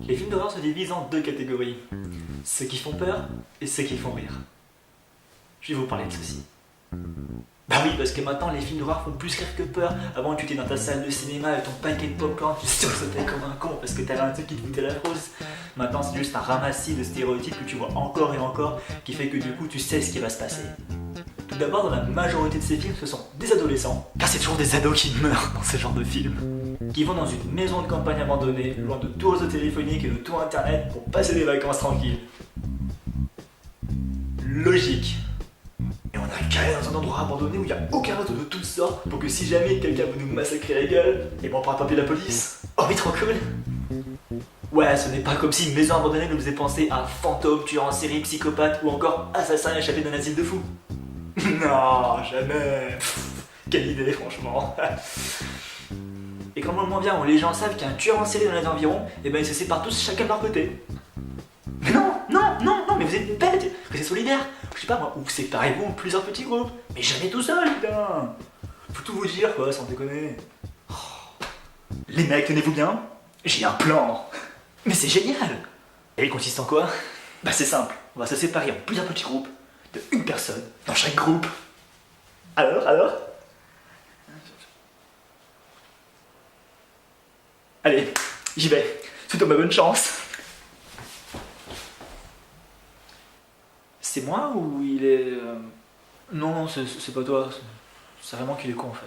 Les films d'horreur se divisent en deux catégories. Ceux qui font peur et ceux qui font rire. Je vais vous parler de ceci. Bah oui, parce que maintenant les films d'horreur font plus rire que peur. Avant tu étais dans ta salle de cinéma avec ton paquet de popcorn, tu sursautais comme un con parce que t'avais un truc qui te foutait la frousse. Maintenant c'est juste un ramassis de stéréotypes que tu vois encore et encore, qui fait que du coup tu sais ce qui va se passer. Tout d'abord, dans la majorité de ces films, ce sont des adolescents, car c'est toujours des ados qui meurent dans ce genre de films, qui vont dans une maison de campagne abandonnée, loin de tout réseau téléphonique et de tout internet pour passer des vacances tranquilles. Logique. Et on a carré dans un endroit abandonné où il n'y a aucun réseau de toutes sortes pour que si jamais quelqu'un veut nous massacrer la gueule, et ben on pourra pas appeler la police. Oh oui, trop cool. Ouais, ce n'est pas comme si une maison abandonnée nous faisait penser à fantôme, tueur en série, psychopathe ou encore assassin échappé d'un asile de fous. Non, jamais. Quelle idée, franchement. Et comme le moment vient où les gens savent qu'il y a un tueur en série dans les environs, et ben ils se séparent tous chacun de leur côté. Mais non, mais vous êtes bêtes, que c'est solidaire. Je sais pas moi, ou séparez-vous en plusieurs petits groupes, mais jamais tout seul, putain. Faut tout vous dire quoi, sans déconner. Oh. Les mecs, tenez-vous bien, j'ai un plan. Mais c'est génial. Et il consiste en quoi? Bah c'est simple, on va se séparer en plusieurs petits groupes, de une personne dans chaque groupe. Alors Allez, j'y vais, souhaite ma bonne chance. C'est moi ou il est... Non, c'est pas toi, c'est vraiment qu'il est con en fait.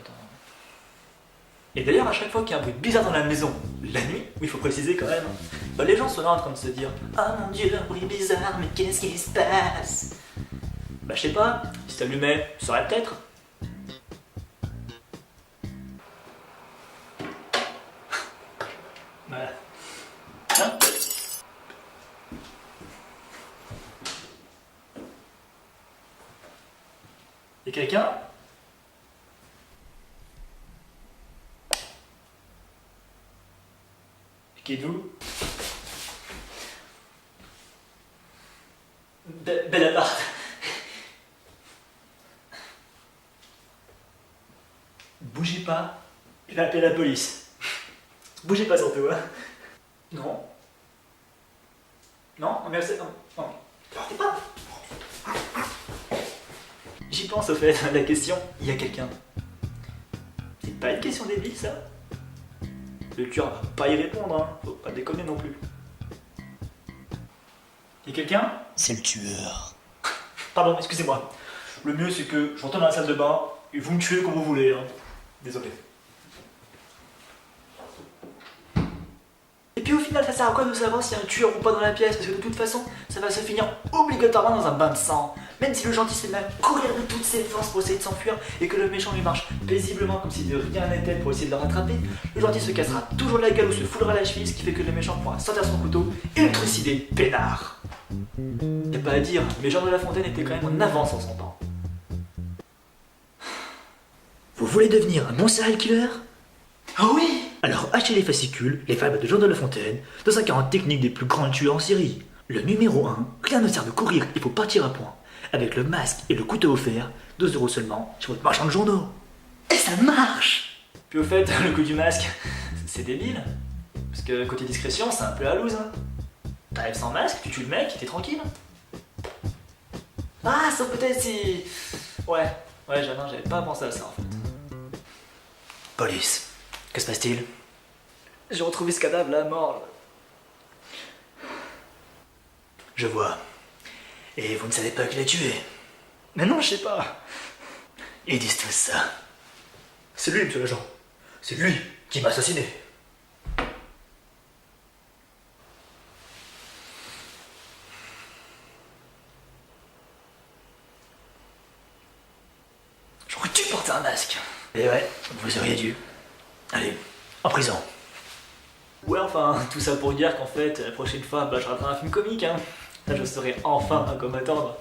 Et d'ailleurs, à chaque fois qu'il y a un bruit bizarre dans la maison, la nuit, oui, il faut préciser quand même, bah, les gens sont là en train de se dire « Ah mon dieu, un bruit bizarre, mais qu'est-ce qui se passe ?» Bah je sais pas, si t'allumais, tu saurais peut-être. Voilà. Hein? Y'a quelqu'un? Qui êtes-vous? Bel appart. Bougez pas, je vais appeler la police. Bougez pas surtout, hein. Non. Non, mais c'est... Non. Partez pas. J'y pense au fait, la question, il y a quelqu'un. C'est pas une question débile ça? Le tueur va pas y répondre, hein. Faut pas déconner non plus. Y'a quelqu'un? C'est le tueur. Pardon, excusez-moi. Le mieux c'est que je retourne dans la salle de bain et vous me tuez comme vous voulez, hein. Désolé. Et puis au final, ça sert à quoi de savoir s'il y a un tueur ou pas dans la pièce? Parce que de toute façon, ça va se finir obligatoirement dans un bain de sang. Même si le gentil se met à courir de toutes ses forces pour essayer de s'enfuir et que le méchant lui marche paisiblement comme si de rien n'était pour essayer de le rattraper, le gentil se cassera toujours la gueule ou se foulera la cheville, ce qui fait que le méchant pourra sortir son couteau et le trucider peinard. Y'a pas à dire, mais Jean de La Fontaine était quand même en avance en son temps. Vous voulez devenir un bon serial killer? Ah oui! Alors achetez les fascicules, les fables de Jean de La Fontaine, 240 techniques des plus grands tueurs en série. Le numéro 1, rien ne sert de courir, il faut partir à point. Avec le masque et le couteau offert, 2 € seulement sur votre marchand de journaux. Et ça marche! Puis au fait, le coup du masque, c'est débile. Parce que côté discrétion, c'est un peu à loose. Hein. T'arrives sans masque, tu tues le mec, t'es tranquille. Ah, sauf peut-être si... Ouais, j'avais pas pensé à ça en fait. Police, que se passe-t-il? J'ai retrouvé ce cadavre là, mort. Je vois. Et vous ne savez pas qui l'a tué? Mais non, je sais pas. Ils disent tous ça. C'est lui, monsieur l'agent. C'est lui qui m'a assassiné. J'aurais dû porter un masque. Et ouais, vous auriez dû. Allez, en prison. Ouais, enfin, tout ça pour dire qu'en fait, la prochaine fois, bah, je raterai un film comique, hein. Là, je saurai enfin à quoi m'attendre.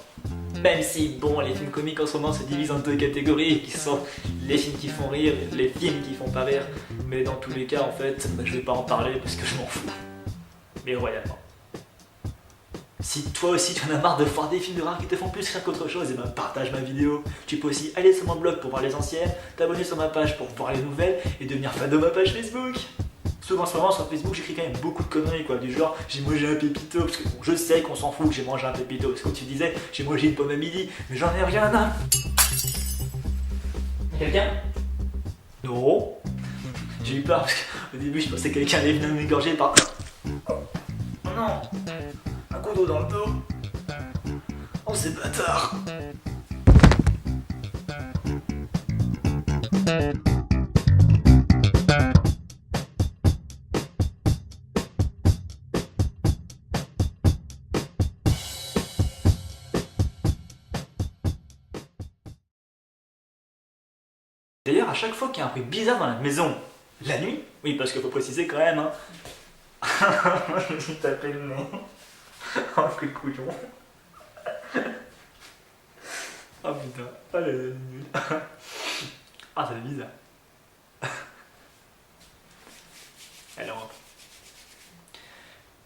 Même si, bon, les films comiques en ce moment se divisent en deux catégories, qui sont les films qui font rire et les films qui font pas rire. Mais dans tous les cas, en fait, bah, je vais pas en parler parce que je m'en fous. Mais royalement. Si toi aussi tu en as marre de voir des films d'horreur qui te font plus rire qu'autre chose, et ben partage ma vidéo. Tu peux aussi aller sur mon blog pour voir les anciennes, t'abonner sur ma page pour voir les nouvelles et devenir fan de ma page Facebook. Sauf en ce moment sur Facebook, j'écris quand même beaucoup de conneries, quoi, du genre j'ai mangé un pépito, parce que bon, je sais qu'on s'en fout que j'ai mangé un pépito, parce que comme tu disais, j'ai mangé une pomme à midi, mais j'en ai rien à... Quelqu'un? Non. J'ai eu peur parce qu'au début je pensais que quelqu'un allait venir m'égorger par... Oh non. Un coup d'eau dans le dos. Oh c'est bâtard. D'ailleurs, à chaque fois qu'il y a un bruit bizarre dans la maison, la nuit, oui, parce qu'il faut préciser quand même, hein. Je me suis tapé le nez. Oh, quel couillon. Oh putain, oh elle est nulle. Ah, c'est bizarre. Alors,